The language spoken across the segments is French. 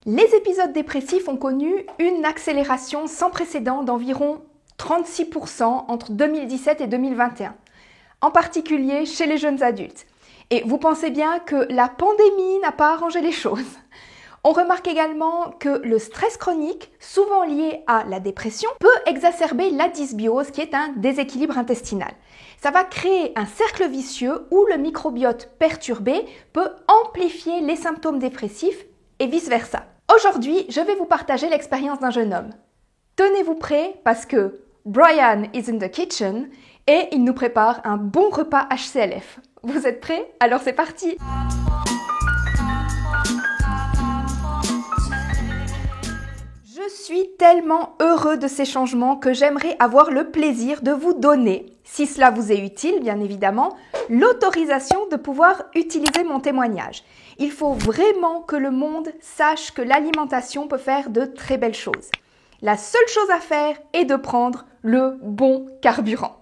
Les épisodes dépressifs ont connu une accélération sans précédent d'environ 36% entre 2017 et 2021, en particulier chez les jeunes adultes. Et vous pensez bien que la pandémie n'a pas arrangé les choses. On remarque également que le stress chronique, souvent lié à la dépression, peut exacerber la dysbiose qui est un déséquilibre intestinal. Ça va créer un cercle vicieux où le microbiote perturbé peut amplifier les symptômes dépressifs et vice-versa. Aujourd'hui, je vais vous partager l'expérience d'un jeune homme. Tenez-vous prêts parce que Brian is in the kitchen et il nous prépare un bon repas HCLF. Vous êtes prêts? Alors c'est parti! Je suis tellement heureux de ces changements que j'aimerais avoir le plaisir de vous donner, si cela vous est utile bien évidemment, l'autorisation de pouvoir utiliser mon témoignage. Il faut vraiment que le monde sache que l'alimentation peut faire de très belles choses. La seule chose à faire est de prendre le bon carburant.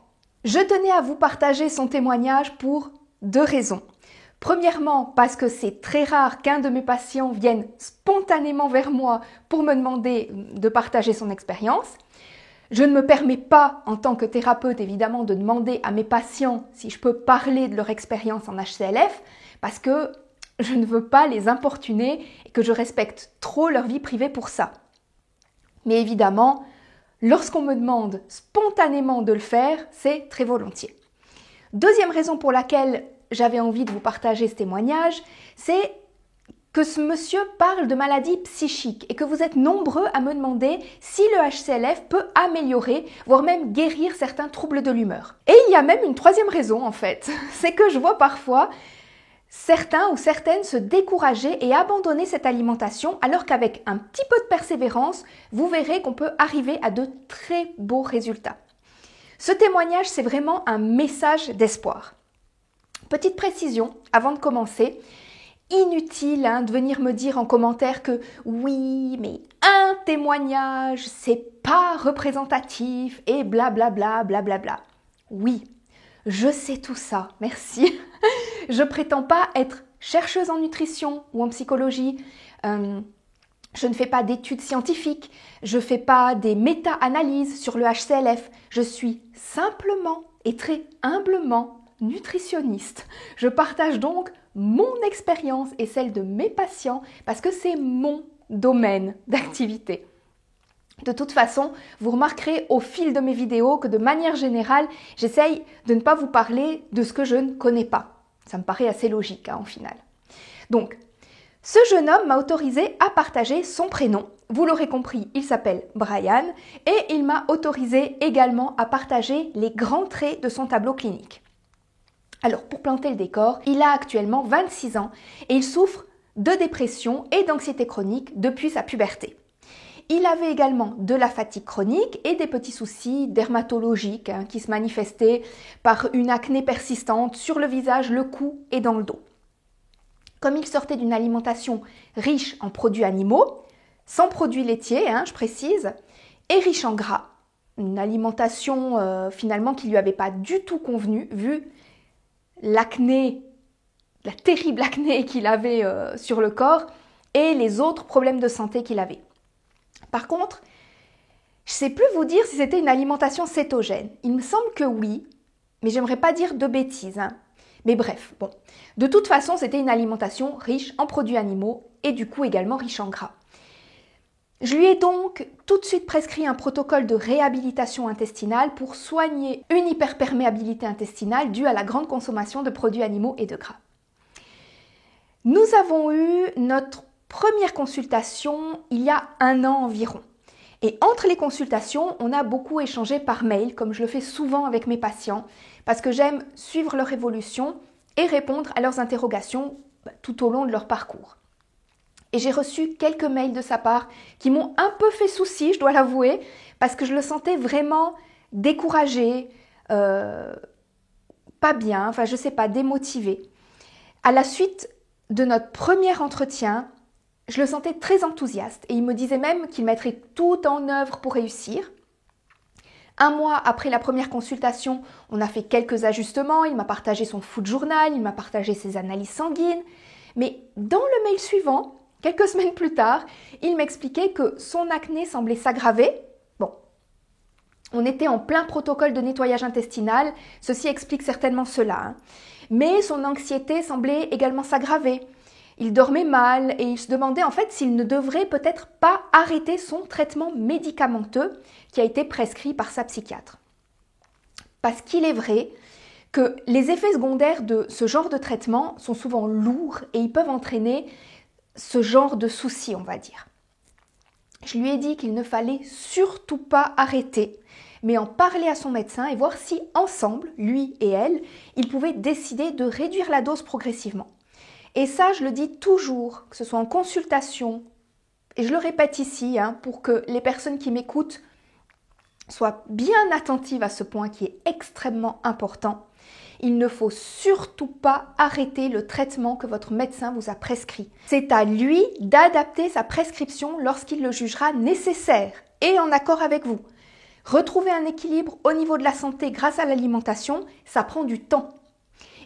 Je tenais à vous partager son témoignage pour 2 raisons. Premièrement, parce que c'est très rare qu'un de mes patients vienne spontanément vers moi pour me demander de partager son expérience. Je ne me permets pas, en tant que thérapeute, évidemment, de demander à mes patients si je peux parler de leur expérience en HCLF, parce que je ne veux pas les importuner et que je respecte trop leur vie privée pour ça. Mais évidemment, lorsqu'on me demande spontanément de le faire, c'est très volontiers. Deuxième raison pour laquelle j'avais envie de vous partager ce témoignage, c'est que ce monsieur parle de maladies psychiques et que vous êtes nombreux à me demander si le HCLF peut améliorer, voire même guérir certains troubles de l'humeur. Et il y a même une troisième raison en fait, c'est que je vois parfois certains ou certaines se décourager et abandonner cette alimentation alors qu'avec un petit peu de persévérance, vous verrez qu'on peut arriver à de très beaux résultats. Ce témoignage, c'est vraiment un message d'espoir. Petite précision, avant de commencer, inutile de venir me dire en commentaire que oui, mais un témoignage, c'est pas représentatif et blablabla, blablabla. Oui, je sais tout ça, merci. Je prétends pas être chercheuse en nutrition ou en psychologie. Je ne fais pas d'études scientifiques. Je fais pas des méta-analyses sur le HCLF. Je suis simplement et très humblement nutritionniste. Je partage donc mon expérience et celle de mes patients parce que c'est mon domaine d'activité. De toute façon, vous remarquerez au fil de mes vidéos que de manière générale, j'essaye de ne pas vous parler de ce que je ne connais pas. Ça me paraît assez logique en final. Donc, ce jeune homme m'a autorisé à partager son prénom. Vous l'aurez compris, il s'appelle Brian et il m'a autorisé également à partager les grands traits de son tableau clinique. Alors, pour planter le décor, il a actuellement 26 ans et il souffre de dépression et d'anxiété chronique depuis sa puberté. Il avait également de la fatigue chronique et des petits soucis dermatologiques qui se manifestaient par une acné persistante sur le visage, le cou et dans le dos. Comme il sortait d'une alimentation riche en produits animaux, sans produits laitiers, je précise, et riche en gras, une alimentation finalement qui ne lui avait pas du tout convenu vu l'acné, la terrible acné qu'il avait sur le corps et les autres problèmes de santé qu'il avait. Par contre, je ne sais plus vous dire si c'était une alimentation cétogène. Il me semble que oui, mais j'aimerais pas dire de bêtises. Mais bref, bon. De toute façon, c'était une alimentation riche en produits animaux et du coup également riche en gras. Je lui ai donc tout de suite prescrit un protocole de réhabilitation intestinale pour soigner une hyperperméabilité intestinale due à la grande consommation de produits animaux et de gras. Nous avons eu notre première consultation il y a 1 an environ. Et entre les consultations, on a beaucoup échangé par mail, comme je le fais souvent avec mes patients, parce que j'aime suivre leur évolution et répondre à leurs interrogations tout au long de leur parcours. Et j'ai reçu quelques mails de sa part qui m'ont un peu fait souci, je dois l'avouer, parce que je le sentais vraiment découragé, pas bien, enfin je sais pas, démotivé. À la suite de notre premier entretien, je le sentais très enthousiaste et il me disait même qu'il mettrait tout en œuvre pour réussir. 1 mois après la première consultation, on a fait quelques ajustements, il m'a partagé son food journal, il m'a partagé ses analyses sanguines. Mais dans le mail suivant, Quelques semaines plus tard, il m'expliquait que son acné semblait s'aggraver. Bon, on était en plein protocole de nettoyage intestinal, ceci explique certainement cela. Mais son anxiété semblait également s'aggraver. Il dormait mal et il se demandait en fait s'il ne devrait peut-être pas arrêter son traitement médicamenteux qui a été prescrit par sa psychiatre. Parce qu'il est vrai que les effets secondaires de ce genre de traitement sont souvent lourds et ils peuvent entraîner ce genre de soucis, on va dire. Je lui ai dit qu'il ne fallait surtout pas arrêter, mais en parler à son médecin et voir si ensemble, lui et elle, ils pouvaient décider de réduire la dose progressivement. Et ça, je le dis toujours, que ce soit en consultation, et je le répète ici, pour que les personnes qui m'écoutent soient bien attentives à ce point qui est extrêmement important. Il ne faut surtout pas arrêter le traitement que votre médecin vous a prescrit. C'est à lui d'adapter sa prescription lorsqu'il le jugera nécessaire et en accord avec vous. Retrouver un équilibre au niveau de la santé grâce à l'alimentation, ça prend du temps.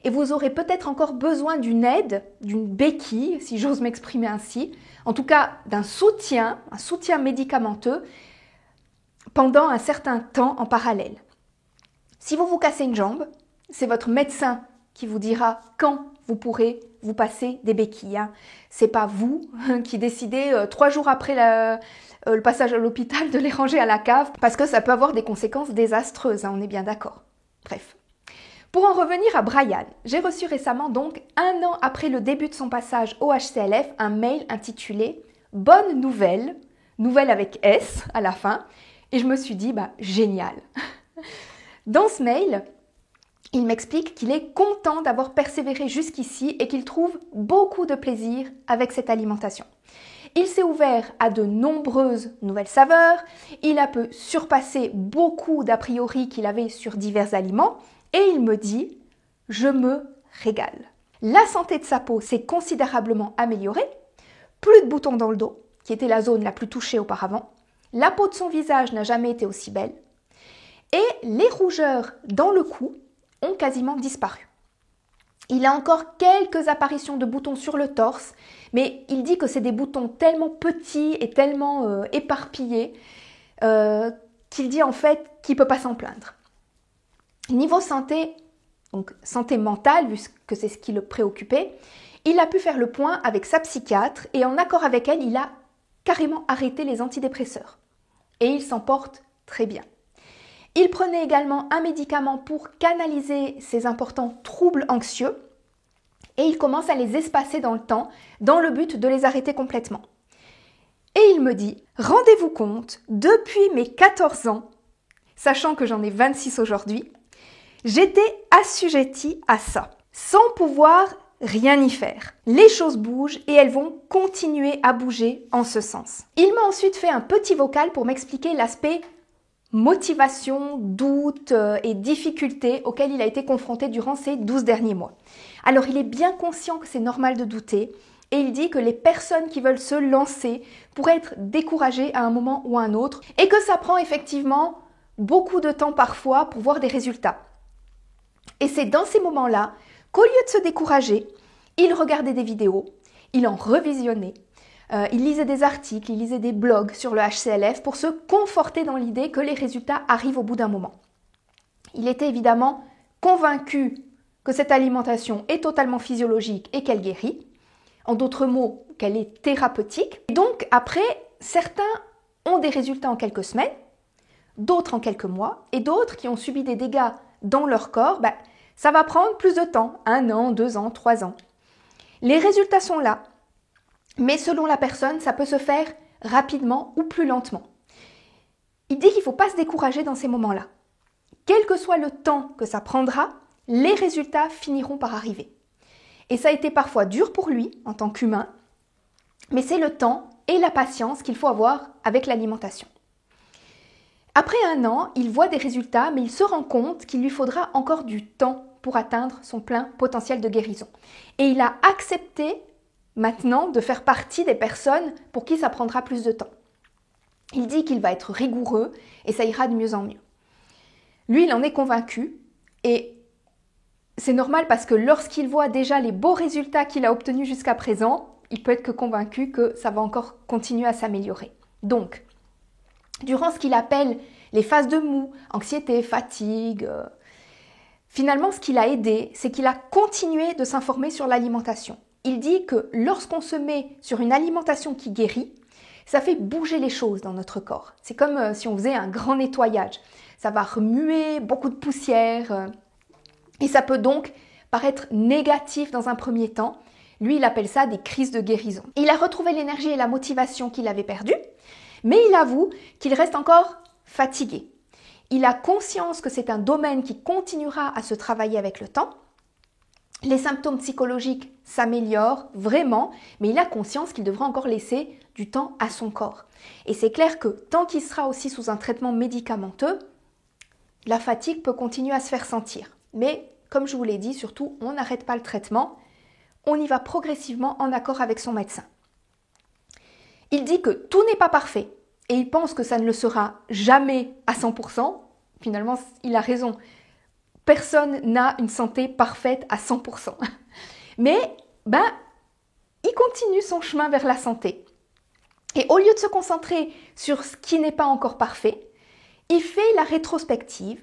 Et vous aurez peut-être encore besoin d'une aide, d'une béquille, si j'ose m'exprimer ainsi, en tout cas d'un soutien, un soutien médicamenteux pendant un certain temps en parallèle. Si vous vous cassez une jambe, c'est votre médecin qui vous dira quand vous pourrez vous passer des béquilles. C'est pas vous qui décidez 3 jours après le passage à l'hôpital de les ranger à la cave parce que ça peut avoir des conséquences désastreuses, on est bien d'accord. Bref. Pour en revenir à Brian, j'ai reçu récemment donc 1 an après le début de son passage au HCLF un mail intitulé « Bonne nouvelle », nouvelle avec S à la fin, et je me suis dit génial. Dans ce mail, il m'explique qu'il est content d'avoir persévéré jusqu'ici et qu'il trouve beaucoup de plaisir avec cette alimentation. Il s'est ouvert à de nombreuses nouvelles saveurs, il a pu surpasser beaucoup d'a priori qu'il avait sur divers aliments et il me dit « Je me régale ». La santé de sa peau s'est considérablement améliorée, plus de boutons dans le dos, qui était la zone la plus touchée auparavant, la peau de son visage n'a jamais été aussi belle et les rougeurs dans le cou ont quasiment disparu. Il a encore quelques apparitions de boutons sur le torse, mais il dit que c'est des boutons tellement petits et tellement éparpillés qu'il dit en fait qu'il ne peut pas s'en plaindre. Niveau santé, donc santé mentale, vu que c'est ce qui le préoccupait, il a pu faire le point avec sa psychiatre et en accord avec elle, il a carrément arrêté les antidépresseurs. Et il s'en porte très bien. Il prenait également un médicament pour canaliser ses importants troubles anxieux et il commence à les espacer dans le temps dans le but de les arrêter complètement. Et il me dit, rendez-vous compte, depuis mes 14 ans, sachant que j'en ai 26 aujourd'hui, j'étais assujettie à ça, sans pouvoir rien y faire. Les choses bougent et elles vont continuer à bouger en ce sens. Il m'a ensuite fait un petit vocal pour m'expliquer l'aspect motivation, doute et difficultés auxquelles il a été confronté durant ces 12 derniers mois. Alors il est bien conscient que c'est normal de douter et il dit que les personnes qui veulent se lancer pourraient être découragées à un moment ou à un autre et que ça prend effectivement beaucoup de temps parfois pour voir des résultats. Et c'est dans ces moments-là qu'au lieu de se décourager, il regardait des vidéos, il en revisionnait, il lisait des articles, il lisait des blogs sur le HCLF pour se conforter dans l'idée que les résultats arrivent au bout d'un moment. Il était évidemment convaincu que cette alimentation est totalement physiologique et qu'elle guérit, en d'autres mots, qu'elle est thérapeutique. Et donc après, certains ont des résultats en quelques semaines, d'autres en quelques mois, et d'autres qui ont subi des dégâts dans leur corps, ça va prendre plus de temps, 1 an, 2 ans, 3 ans. Les résultats sont là, mais selon la personne, ça peut se faire rapidement ou plus lentement. Il dit qu'il ne faut pas se décourager dans ces moments-là. Quel que soit le temps que ça prendra, les résultats finiront par arriver. Et ça a été parfois dur pour lui, en tant qu'humain, mais c'est le temps et la patience qu'il faut avoir avec l'alimentation. Après 1 an, il voit des résultats, mais il se rend compte qu'il lui faudra encore du temps pour atteindre son plein potentiel de guérison. Et il a accepté maintenant de faire partie des personnes pour qui ça prendra plus de temps. Il dit qu'il va être rigoureux et ça ira de mieux en mieux. Lui, il en est convaincu et c'est normal parce que lorsqu'il voit déjà les beaux résultats qu'il a obtenus jusqu'à présent, il peut être que convaincu que ça va encore continuer à s'améliorer. Donc, durant ce qu'il appelle les phases de mou, anxiété, fatigue, finalement, ce qui l'a aidé, c'est qu'il a continué de s'informer sur l'alimentation. Il dit que lorsqu'on se met sur une alimentation qui guérit, ça fait bouger les choses dans notre corps. C'est comme si on faisait un grand nettoyage. Ça va remuer beaucoup de poussière et ça peut donc paraître négatif dans un premier temps. Lui, il appelle ça des crises de guérison. Il a retrouvé l'énergie et la motivation qu'il avait perdues, mais il avoue qu'il reste encore fatigué. Il a conscience que c'est un domaine qui continuera à se travailler avec le temps. Les symptômes psychologiques s'améliorent vraiment, mais il a conscience qu'il devra encore laisser du temps à son corps. Et c'est clair que tant qu'il sera aussi sous un traitement médicamenteux, la fatigue peut continuer à se faire sentir. Mais comme je vous l'ai dit, surtout, on n'arrête pas le traitement, on y va progressivement en accord avec son médecin. Il dit que tout n'est pas parfait et il pense que ça ne le sera jamais à 100%. Finalement, il a raison. Personne n'a une santé parfaite à 100%. Mais, il continue son chemin vers la santé. Et au lieu de se concentrer sur ce qui n'est pas encore parfait, il fait la rétrospective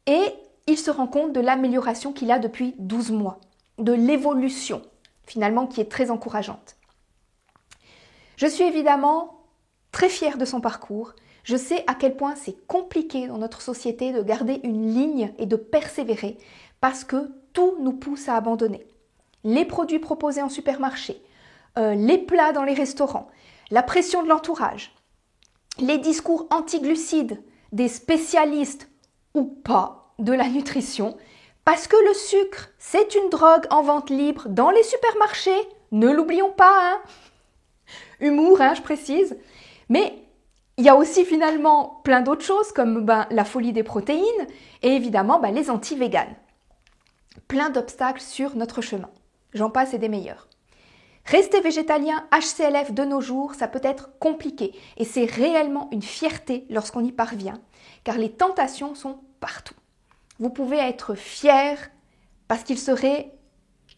et il se rend compte de l'amélioration qu'il a depuis 12 mois, de l'évolution, finalement, qui est très encourageante. Je suis évidemment très fière de son parcours. Je sais à quel point c'est compliqué dans notre société de garder une ligne et de persévérer parce que tout nous pousse à abandonner. Les produits proposés en supermarché, les plats dans les restaurants, la pression de l'entourage, les discours anti-glucides des spécialistes ou pas de la nutrition, parce que le sucre, c'est une drogue en vente libre dans les supermarchés, ne l'oublions pas, hein. Humour, je précise, mais il y a aussi finalement plein d'autres choses comme la folie des protéines et évidemment les anti-véganes. Plein d'obstacles sur notre chemin. J'en passe et des meilleurs. Rester végétalien HCLF de nos jours, ça peut être compliqué et c'est réellement une fierté lorsqu'on y parvient car les tentations sont partout. Vous pouvez être fier parce qu'il serait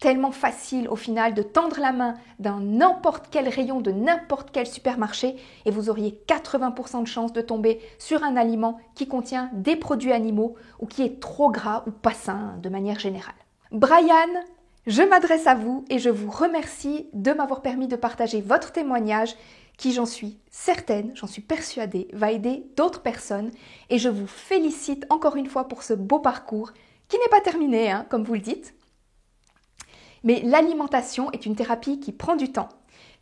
tellement facile au final de tendre la main dans n'importe quel rayon de n'importe quel supermarché et vous auriez 80% de chances de tomber sur un aliment qui contient des produits animaux ou qui est trop gras ou pas sain de manière générale. Brian, je m'adresse à vous et je vous remercie de m'avoir permis de partager votre témoignage qui, j'en suis certaine, j'en suis persuadée, va aider d'autres personnes et je vous félicite encore une fois pour ce beau parcours qui n'est pas terminé, comme vous le dites. Mais l'alimentation est une thérapie qui prend du temps,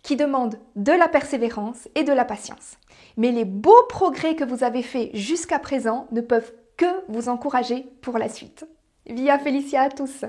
qui demande de la persévérance et de la patience. Mais les beaux progrès que vous avez faits jusqu'à présent ne peuvent que vous encourager pour la suite. Via Felicia à tous!